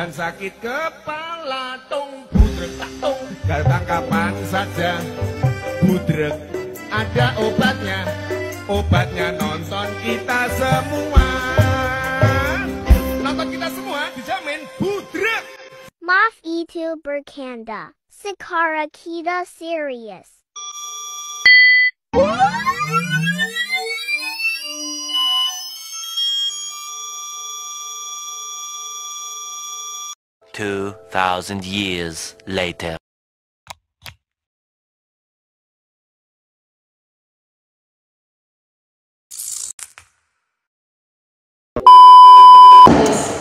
dan sakit kepala tung budrek tak tung datang kapan saja budrek ada obatnya nonton kita semua dijamin budrek. Maaf itu bercanda sekarang kita serius. 2,000 years later.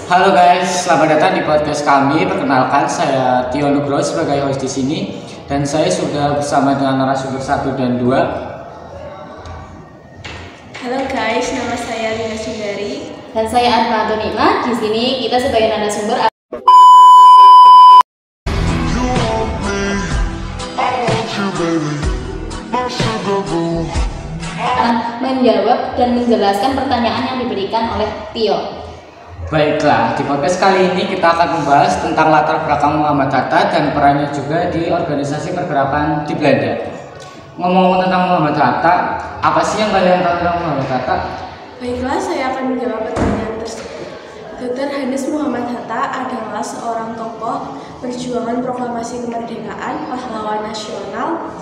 Halo guys, selamat datang di podcast kami. Perkenalkan, saya Tio Nugroho sebagai host di sini dan saya sudah bersama dengan narasumber 1 dan 2. Halo guys, nama saya Lina Sundari dan saya Anna Donima. Di sini kita sebagai narasumber menjawab dan menjelaskan pertanyaan yang diberikan oleh Tio. Baiklah, di podcast kali ini kita akan membahas tentang latar belakang Muhammad Hatta dan perannya juga di organisasi pergerakan di Belanda. Ngomong tentang Muhammad Hatta, apa sih yang kalian tahu tentang Muhammad Hatta? Baiklah, saya akan menjawab pertanyaan tersebut. Dr. Hannes Muhammad Hatta adalah seorang tokoh perjuangan proklamasi kemerdekaan, pahlawan nasional,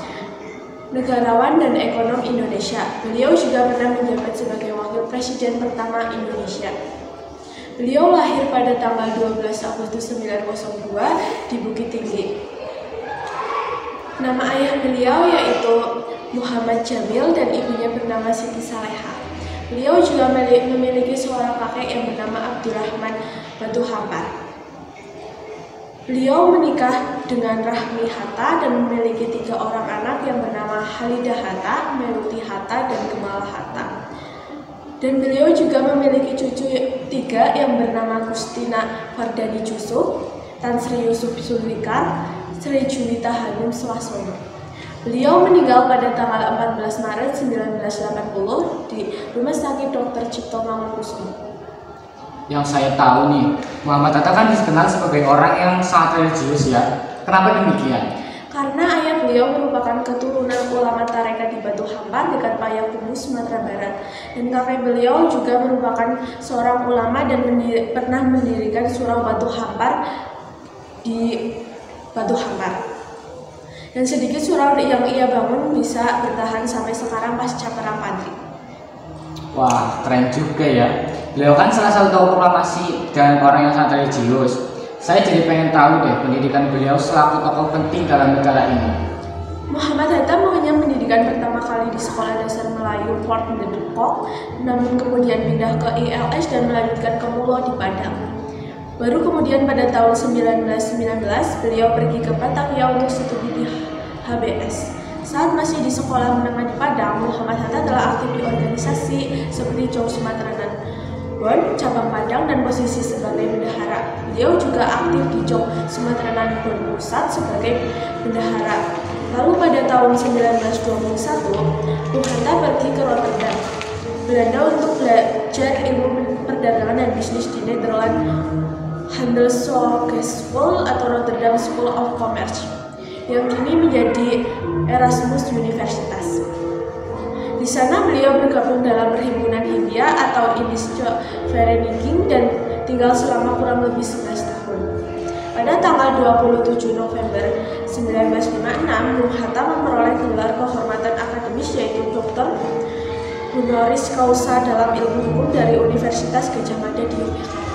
negarawan dan ekonom Indonesia. Beliau juga pernah menjabat sebagai wakil presiden pertama Indonesia. Beliau lahir pada tanggal 12 Agustus 1902 di Bukit Tinggi. Nama ayah beliau yaitu Muhammad Jamil dan ibunya bernama Siti Saleha. Beliau juga memiliki seorang kakek yang bernama Abdurrahman Batu Hampar. Beliau menikah dengan Rahmi Hatta dan memiliki 3 orang anak yang bernama Halidah Hatta, Meluti Hatta, dan Gemala Hatta. Dan beliau juga memiliki cucu 3 yang bernama Gustina Fardani Jusuf, Tan Sri Yusuf Zulfikar, Sri Juwita Hanum Swasono. Beliau meninggal pada tanggal 14 Maret 1980 di Rumah Sakit Dr. Cipto Mangunkusumo. Yang saya tahu nih, Muhammad Hatta kan dikenal sebagai orang yang sangat religius ya. Kenapa demikian? Karena ayah beliau merupakan keturunan ulama tarekat di Batu Hampar dekat Payakumbuh, Sumatera Barat. Dan kakek beliau juga merupakan seorang ulama dan pernah mendirikan surau Batu Hampar di Batu Hampar. Dan sedikit surau yang ia bangun bisa bertahan sampai sekarang pasca perang Padri. Wah, keren juga ya. Beliau kan salah satu tokoh proklamasi dan orang yang sangat religius. Saya jadi pengen tahu deh pendidikan beliau selaku tokoh penting dalam negara ini. Muhammad Hatta mengenyam pendidikan pertama kali di Sekolah Dasar Melayu Fort de Depok, namun kemudian pindah ke ILS dan melanjutkan ke Mulo di Padang. Baru kemudian pada tahun 1919 beliau pergi ke Batavia untuk studi di HBS. Saat masih di sekolah menengah di Padang, Muhammad Hatta telah aktif di organisasi seperti Jong Sumatera Bon, cabang Padang dan posisi sebagai bendahara. Beliau juga aktif di Jong Sumatera Bon Pusat sebagai bendahara. Lalu pada tahun 1921, Hatta pergi ke Rotterdam, Belanda untuk belajar ilmu perdagangan dan bisnis di Nederland Handelshogeschool atau Rotterdam School of Commerce, yang kini menjadi Erasmus Universitas. Di sana beliau bergabung dalam perhimpunan Hindia atau Indische Vereniging dan tinggal selama kurang lebih 11 tahun. Pada tanggal 27 November 1956, Hatta memperoleh gelar kehormatan akademis yaitu Doktor Honoris Causa dalam ilmu hukum dari Universitas Gadjah Mada di Yogyakarta.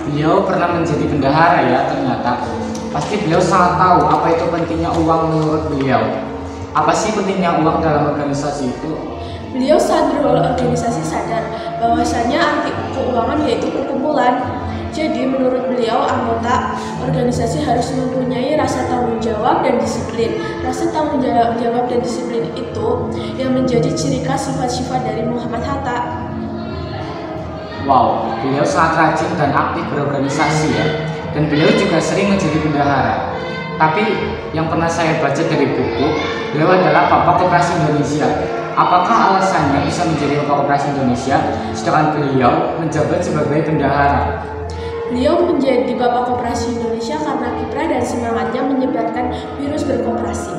Beliau pernah menjadi bendahara ya ternyata. Pasti beliau sangat tahu apa itu pentingnya uang menurut beliau. Apa sih pentingnya uang dalam organisasi itu? Beliau saat berorganisasi sadar bahwasanya arti keuangan yaitu perkumpulan. Jadi menurut beliau anggota organisasi harus mempunyai rasa tanggung jawab dan disiplin. Rasa tanggung jawab dan disiplin itu yang menjadi ciri khas sifat-sifat dari Muhammad Hatta. Wow, beliau sangat rajin dan aktif berorganisasi ya. Dan beliau juga sering menjadi bendahara. Tapi yang pernah saya baca dari buku, beliau adalah Bapak Koperasi Indonesia. Apakah alasannya bisa menjadi Bapak Koperasi Indonesia sedangkan beliau menjabat sebagai bendahara? Beliau menjadi Bapak Koperasi Indonesia karena kiprah dan semangatnya menyebarkan virus berkoperasi.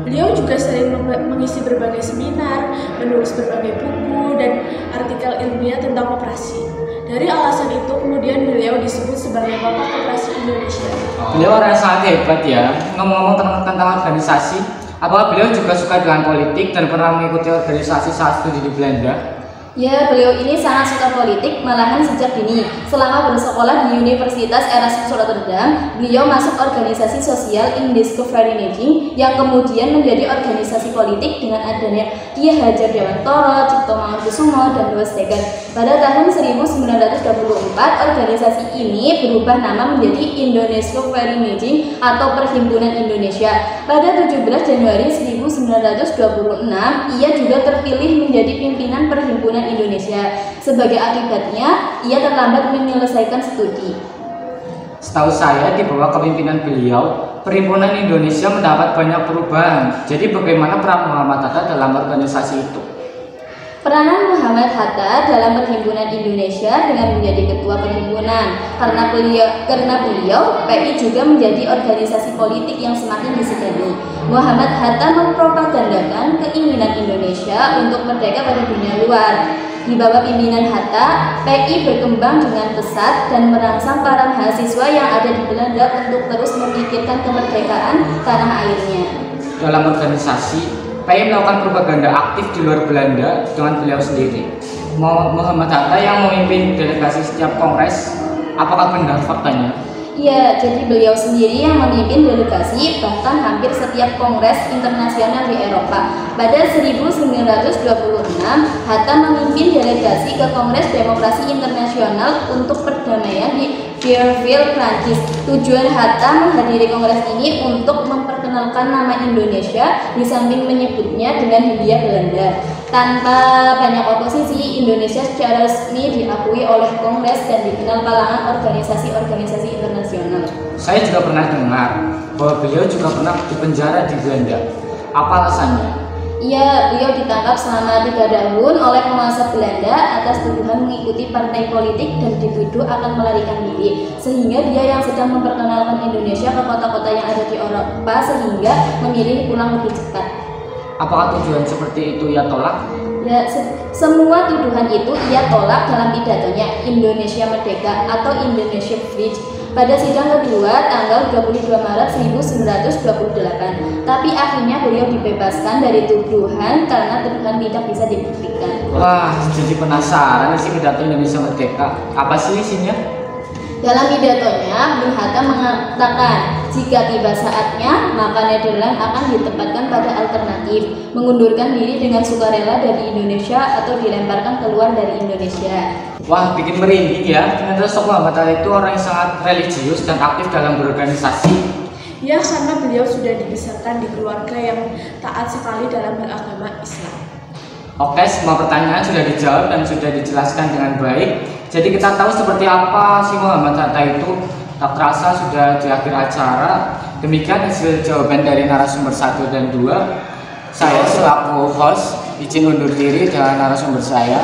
Beliau juga sering mengisi berbagai seminar, menulis berbagai buku dan artikel ilmiah tentang koperasi. Dari alasan itu kemudian beliau disebut sebagai Bapak Koperasi Indonesia. Beliau orang yang sangat hebat ya. Ngomong-ngomong tentang organisasi, apakah beliau juga suka dengan politik dan pernah mengikuti organisasi saat studi di Belanda? Ya, beliau ini sangat suka politik, malahan sejak dini. Selama bersekolah di Universitas Erasmus Rotterdam, beliau masuk organisasi sosial Indiscoveriniting yang kemudian menjadi organisasi politik dengan adanya Ki Hajar Dewantara, Cipto Mangunkusumo, dan Louis Steger. Pada tahun 1924, organisasi ini berubah nama menjadi Indiscoveriniting atau Perhimpunan Indonesia. Pada 17 Januari 1926, ia juga terpilih menjadi pimpinan Perhimpunan Indonesia. Sebagai akibatnya, ia terlambat menyelesaikan studi. Setahu saya, di bawah kepemimpinan beliau, Perhimpunan Indonesia mendapat banyak perubahan. Jadi bagaimana peran Muhammad Hatta dalam organisasi itu? Peranan Muhammad Hatta dalam Perhimpunan Indonesia dengan menjadi ketua perhimpunan. Karena beliau, PI juga menjadi organisasi politik yang semakin disegani. Muhammad Hatta mempropagandakan keinginan Indonesia untuk merdeka pada dunia luar. Di bawah pimpinan Hatta, PI berkembang dengan pesat dan merangsang para mahasiswa yang ada di Belanda untuk terus memikirkan kemerdekaan tanah airnya. Dalam organisasi, PI melakukan propaganda aktif di luar Belanda dengan beliau sendiri. Muhammad Hatta yang memimpin delegasi setiap kongres, apakah benar faktanya? Ya, jadi beliau sendiri yang memimpin delegasi bahkan hampir setiap kongres internasional di Eropa. Pada 1926, Hatta memimpin delegasi ke Kongres Demokrasi Internasional untuk Perdamaian di Vierville, Prancis. Tujuan Hatta menghadiri kongres ini untuk memperkenalkan nama Indonesia di samping menyebutnya dengan Hindia Belanda. Tanpa banyak oposisi, Indonesia secara resmi diakui oleh Kongres dan dikenal kalangan organisasi-organisasi internasional. Saya juga pernah dengar bahwa beliau juga pernah dipenjara di Belanda. Apa alasannya? Iya, beliau ditangkap selama 3 tahun oleh penguasa Belanda atas tuduhan mengikuti partai politik dan dituduh akan melarikan diri, sehingga dia yang sedang memperkenalkan Indonesia ke kota-kota yang ada di Eropa sehingga memilih pulang lebih cepat. Apakah tujuan seperti itu ia tolak? Ya, semua tuduhan itu ia tolak dalam pidatonya Indonesia Merdeka atau Indonesia Free pada sidang kedua tanggal 22 Maret 1928. Tapi akhirnya beliau dibebaskan dari tuduhan karena tuduhan tidak bisa dibuktikan. Wah, jadi penasaran isi pidato Indonesia Merdeka. Apa sih isinya? Dalam pidatonya, Bung Hatta mengatakan, jika tiba saatnya, maka Nederland akan ditempatkan pada alternatif, mengundurkan diri dengan sukarela dari Indonesia atau dilemparkan keluar dari Indonesia. Wah, bikin merinding ya. Ternyata Sosok Muhammad Hatta itu orang yang sangat religius dan aktif dalam berorganisasi. Ya, karena beliau sudah dibesarkan di keluarga yang taat sekali dalam beragama Islam. Oke, semua pertanyaan sudah dijawab dan sudah dijelaskan dengan baik. Jadi kita tahu seperti apa si Muhammad Hatta itu. Tak terasa sudah di akhir acara. Demikian hasil jawaban dari narasumber 1 dan 2. Saya selaku host izin undur diri dengan narasumber saya.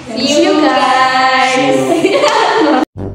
See you guys. See you.